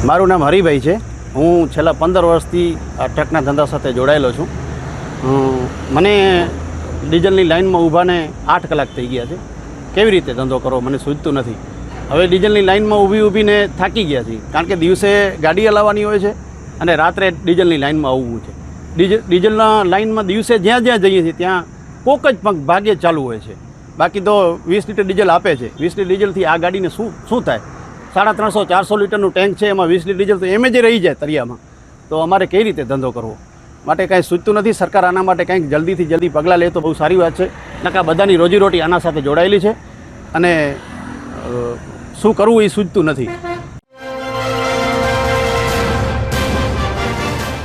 મારું નામ હરિભાઈ છે. હું છેલ્લા 15 વર્ષથી આ ટ્રકના ધંધા સાથે જોડાયેલો છું. મને ડીઝલની લાઇનમાં ઊભાને 8 કલાક થઈ ગયા છે. કેવી રીતે ધંધો કરવો મને સૂઝતું નથી. હવે ડીઝલની લાઇનમાં ઊભીને થાકી ગયા છીએ, કારણ કે દિવસે ગાડી હલાવવાની હોય છે અને રાત્રે ડીઝલની લાઇનમાં આવવું છે. ડીઝલના લાઇનમાં દિવસે જ્યાં જઈએ છીએ ત્યાં કોક જ ભાગ્યે ચાલુ હોય છે. બાકી તો 20 લીટર ડીઝલ આપે છે. 20 લીટર ડીઝલથી આ ગાડીને શું થાય? 350-400 લીટરનું ટેન્ક છે, એમાં 20 લીટર ડીઝલ તો એમ જ રહી જાય તરિયામાં. તો અમારે કઈ રીતે ધંધો કરવો? માટે કાંઈ સૂચતું નથી. સરકાર આના માટે કંઈક જલ્દીથી જલ્દી પગલાં લે તો બહુ સારી વાત છે. નકા બધાની રોજીરોટી આના સાથે જોડાયેલી છે અને શું કરવું એ સૂચતું નથી.